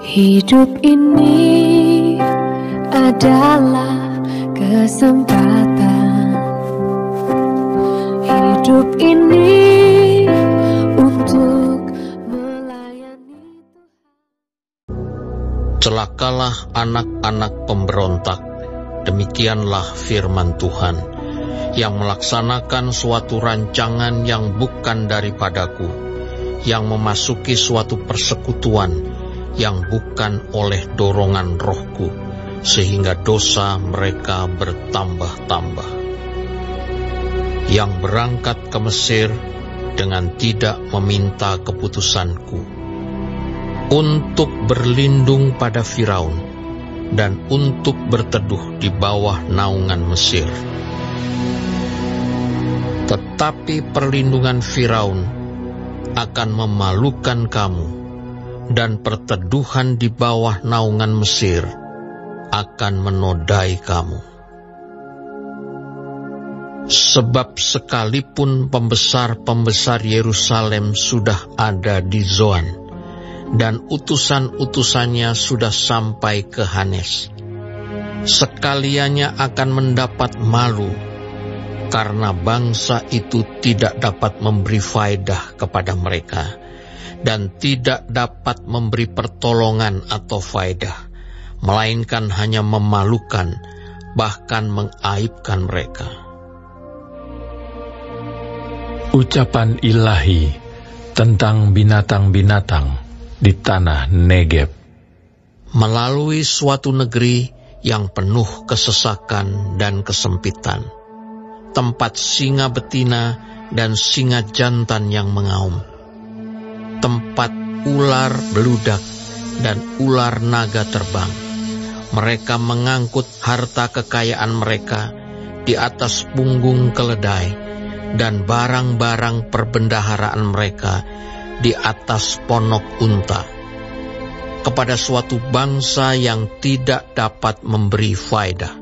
Hidup ini adalah kesempatan. Hidup ini untuk melayani Tuhan. Celakalah anak-anak pemberontak, demikianlah firman Tuhan, yang melaksanakan suatu rancangan yang bukan daripadaku, yang memasuki suatu persekutuan yang bukan oleh dorongan rohku, sehingga dosa mereka bertambah-tambah. Yang berangkat ke Mesir dengan tidak meminta keputusanku, untuk berlindung pada Firaun, dan untuk berteduh di bawah naungan Mesir. Tetapi perlindungan Firaun akan memalukan kamu, dan perteduhan di bawah naungan Mesir akan menodai kamu. Sebab sekalipun pembesar-pembesar Yerusalem sudah ada di Zoan, dan utusan-utusannya sudah sampai ke Hanes, sekaliannya akan mendapat malu, karena bangsa itu tidak dapat memberi faedah kepada mereka, dan tidak dapat memberi pertolongan atau faedah, melainkan hanya memalukan, bahkan mengaibkan mereka. Ucapan ilahi tentang binatang-binatang di tanah Negeb. Melalui suatu negeri yang penuh kesesakan dan kesempitan, tempat singa betina dan singa jantan yang mengaum, tempat ular beludak dan ular naga terbang. Mereka mengangkut harta kekayaan mereka di atas punggung keledai, dan barang-barang perbendaharaan mereka di atas ponok unta, kepada suatu bangsa yang tidak dapat memberi faedah,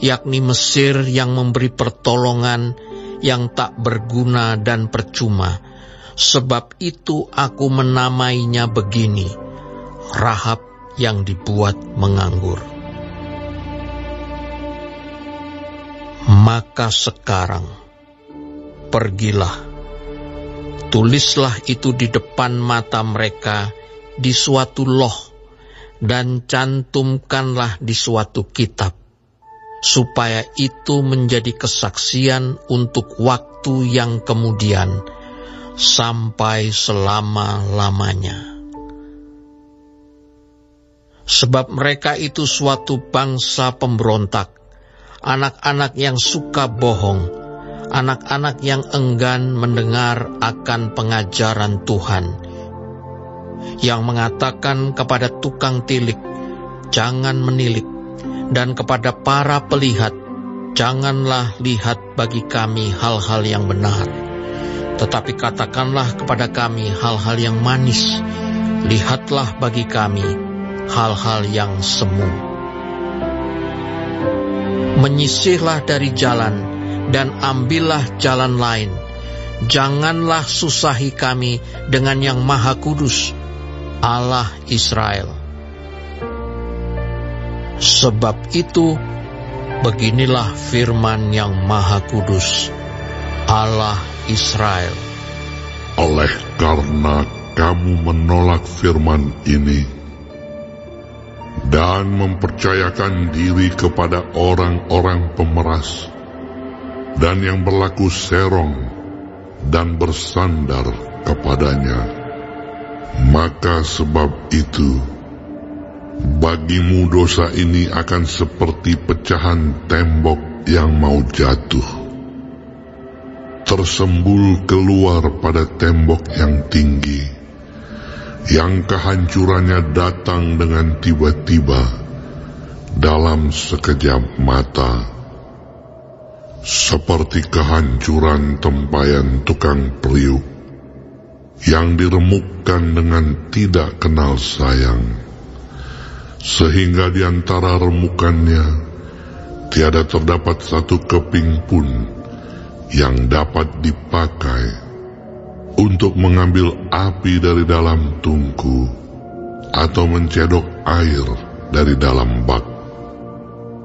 yakni Mesir yang memberi pertolongan yang tak berguna dan percuma. Sebab itu aku menamainya begini, Rahab yang dibuat menganggur. Maka sekarang, pergilah, tulislah itu di depan mata mereka di suatu loh, dan cantumkanlah di suatu kitab, supaya itu menjadi kesaksian untuk waktu yang kemudian, sampai selama-lamanya. Sebab mereka itu suatu bangsa pemberontak, anak-anak yang suka bohong, anak-anak yang enggan mendengar akan pengajaran Tuhan, yang mengatakan kepada tukang tilik, jangan menilik, dan kepada para pelihat, janganlah lihat bagi kami hal-hal yang benar, tetapi katakanlah kepada kami hal-hal yang manis, lihatlah bagi kami hal-hal yang semu. Menyisihlah dari jalan, dan ambillah jalan lain. Janganlah susahi kami dengan yang Maha Kudus, Allah Israel. Sebab itu, beginilah firman yang Maha Kudus, Allah Israel. Oleh karena kamu menolak firman ini dan mempercayakan diri kepada orang-orang pemeras dan yang berlaku serong dan bersandar kepadanya, maka sebab itu bagimu dosa ini akan seperti pecahan tembok yang mau jatuh, tersembul keluar pada tembok yang tinggi, yang kehancurannya datang dengan tiba-tiba dalam sekejap mata, seperti kehancuran tempayan tukang periuk yang diremukkan dengan tidak kenal sayang, sehingga di antara remukannya tiada terdapat satu keping pun yang dapat dipakai untuk mengambil api dari dalam tungku, atau mencedok air dari dalam bak.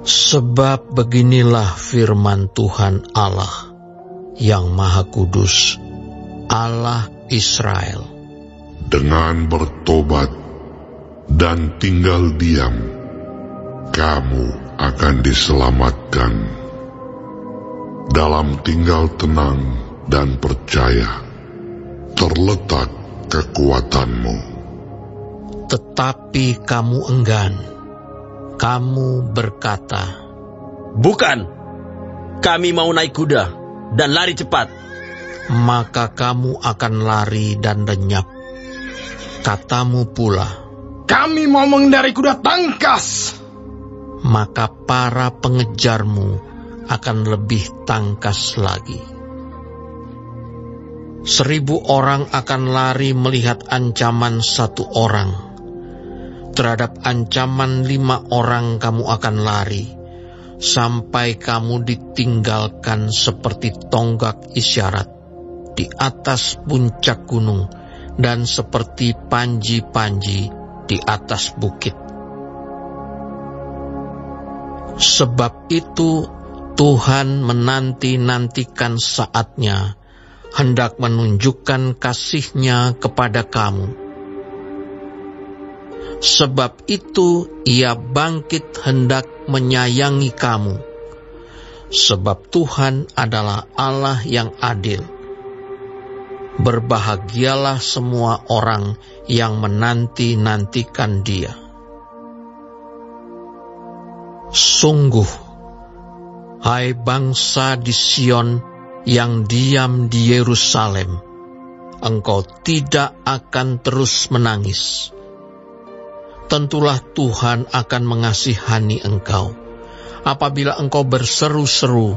Sebab beginilah firman Tuhan Allah yang Maha Kudus, Allah Israel. Dengan bertobat dan tinggal diam, kamu akan diselamatkan. Dalam tinggal tenang dan percaya terletak kekuatanmu. Tetapi kamu enggan. Kamu berkata, "Bukan, kami mau naik kuda dan lari cepat." Maka kamu akan lari dan lenyap. Katamu pula, "Kami mau mengendarai kuda tangkas." maka para pengejarmu akan lebih tangkas lagi. 1000 orang akan lari melihat ancaman 1 orang. Terhadap ancaman 5 orang kamu akan lari, sampai kamu ditinggalkan seperti tonggak isyarat di atas puncak gunung dan seperti panji-panji di atas bukit. Sebab itu Tuhan menanti-nantikan saatnya, hendak menunjukkan kasih-Nya kepada kamu. Sebab itu Ia bangkit hendak menyayangi kamu. Sebab Tuhan adalah Allah yang adil. Berbahagialah semua orang yang menanti-nantikan Dia. Sungguh, hai bangsa di Sion yang diam di Yerusalem, engkau tidak akan terus menangis. Tentulah Tuhan akan mengasihani engkau apabila engkau berseru-seru.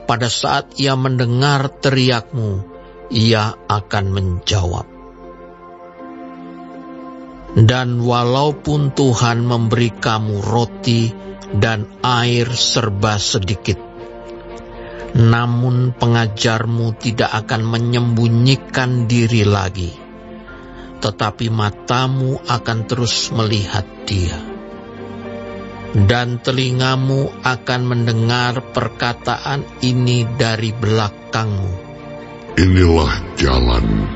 Pada saat Ia mendengar teriakmu, Ia akan menjawab. Dan walaupun Tuhan memberi kamu roti dan air serba sedikit, namun pengajarmu tidak akan menyembunyikan diri lagi, tetapi matamu akan terus melihat Dia, dan telingamu akan mendengar perkataan ini dari belakangmu. Inilah jalan,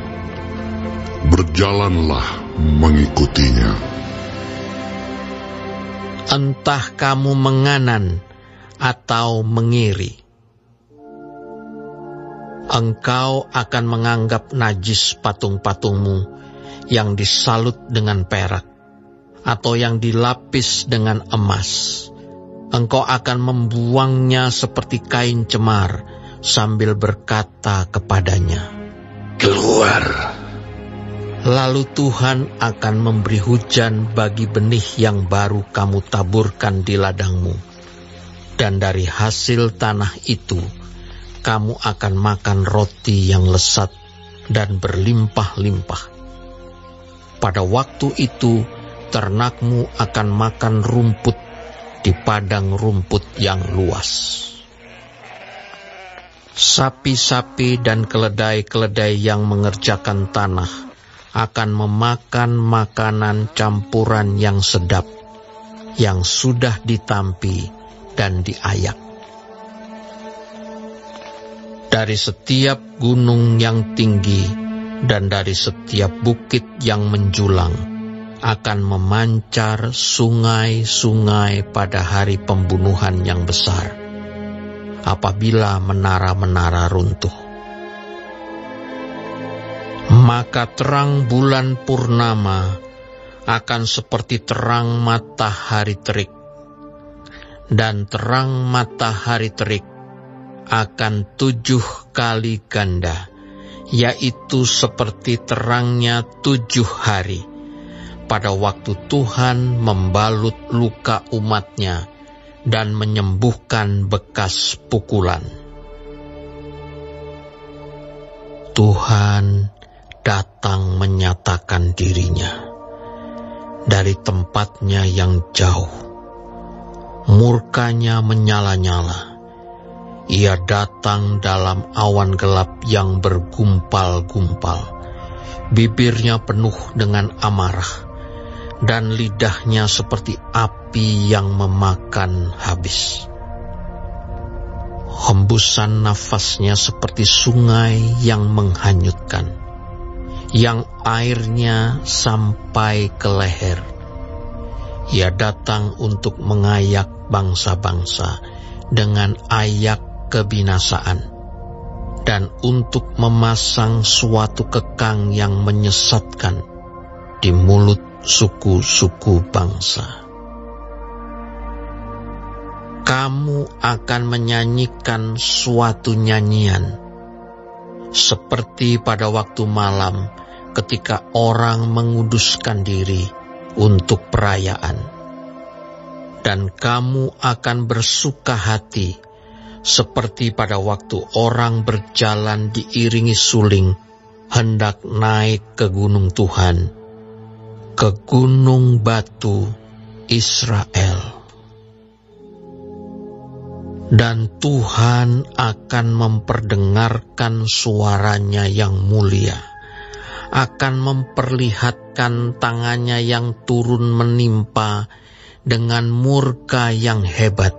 berjalanlah mengikutinya. Entah kamu menganan atau mengiri, engkau akan menganggap najis patung-patungmu yang disalut dengan perak, atau yang dilapis dengan emas. Engkau akan membuangnya seperti kain cemar, sambil berkata kepadanya, "Keluar." Lalu Tuhan akan memberi hujan bagi benih yang baru kamu taburkan di ladangmu. Dan dari hasil tanah itu, kamu akan makan roti yang lesat dan berlimpah-limpah. Pada waktu itu, ternakmu akan makan rumput di padang rumput yang luas. Sapi-sapi dan keledai-keledai yang mengerjakan tanah akan memakan makanan campuran yang sedap, yang sudah ditampi dan diayak. Dari setiap gunung yang tinggi dan dari setiap bukit yang menjulang akan memancar sungai-sungai pada hari pembunuhan yang besar, apabila menara-menara runtuh. Maka terang bulan purnama akan seperti terang matahari terik, dan terang matahari terik akan 7 kali ganda, yaitu seperti terangnya 7 hari, pada waktu Tuhan membalut luka umat-Nya dan menyembuhkan bekas pukulan. Tuhan datang menyatakan diri-Nya dari tempat-Nya yang jauh. Murka-Nya menyala-nyala. Ia datang dalam awan gelap yang bergumpal-gumpal. Bibir-Nya penuh dengan amarah, dan lidahnya seperti api yang memakan habis. Hembusan nafasnya seperti sungai yang menghanyutkan, yang airnya sampai ke leher. Ia datang untuk mengayak bangsa-bangsa dengan ayak kebinasaan, dan untuk memasang suatu kekang yang menyesatkan di mulut suku-suku bangsa. Kamu akan menyanyikan suatu nyanyian, seperti pada waktu malam ketika orang menguduskan diri untuk perayaan. Dan kamu akan bersuka hati, seperti pada waktu orang berjalan diiringi suling, hendak naik ke gunung Tuhan, ke gunung batu Israel. Dan Tuhan akan memperdengarkan suaranya yang mulia, akan memperlihatkan tangannya yang turun menimpa dengan murka yang hebat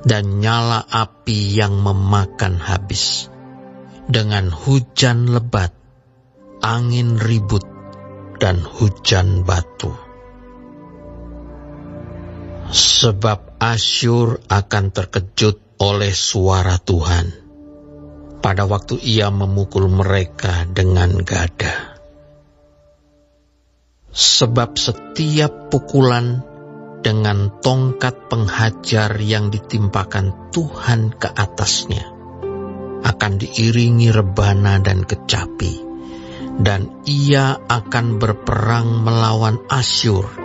dan nyala api yang memakan habis, dengan hujan lebat, angin ribut, dan hujan batu. Sebab Asyur akan terkejut oleh suara Tuhan pada waktu ia memukul mereka dengan gada. Sebab setiap pukulan dengan tongkat penghajar yang ditimpakan Tuhan ke atasnya akan diiringi rebana dan kecapi, dan ia akan berperang melawan Asyur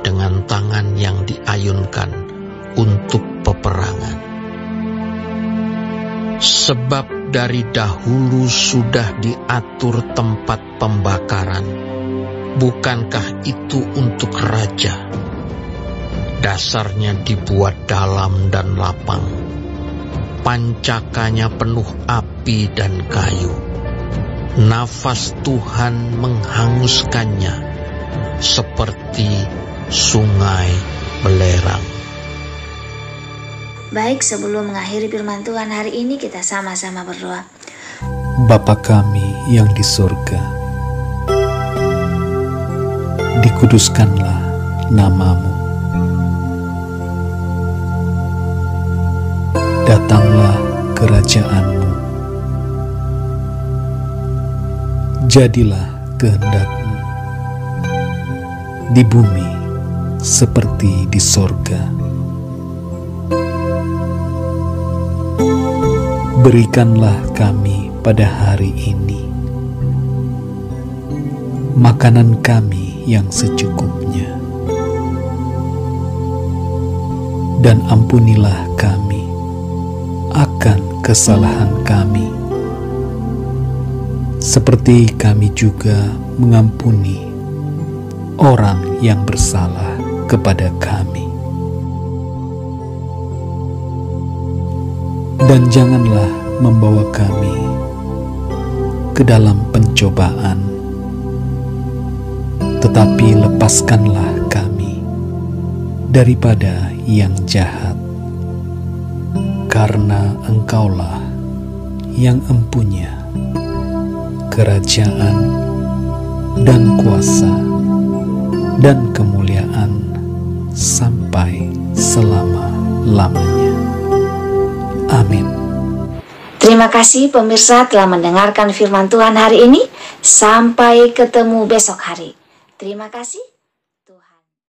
dengan tangan yang diayunkan untuk peperangan. Sebab dari dahulu sudah diatur tempat pembakaran, bukankah itu untuk raja? Dasarnya dibuat dalam dan lapang, pancakanya penuh api dan kayu. Nafas Tuhan menghanguskannya seperti sungai belerang. Baik, sebelum mengakhiri firman Tuhan hari ini, kita sama-sama berdoa. Bapa kami yang di surga, dikuduskanlah nama-Mu. Datanglah kerajaan-Mu. Jadilah kehendak-Mu di bumi seperti di sorga. Berikanlah kami pada hari ini makanan kami yang secukupnya, dan ampunilah kami akan kesalahan kami, seperti kami juga mengampuni orang yang bersalah kepada kami. Dan janganlah membawa kami ke dalam pencobaan, tetapi lepaskanlah kami daripada yang jahat, karena Engkaulah yang empunya kerajaan dan kuasa dan kemuliaan sampai selama-lamanya. Amin. Terima kasih pemirsa telah mendengarkan firman Tuhan hari ini. Sampai ketemu besok hari. Terima kasih.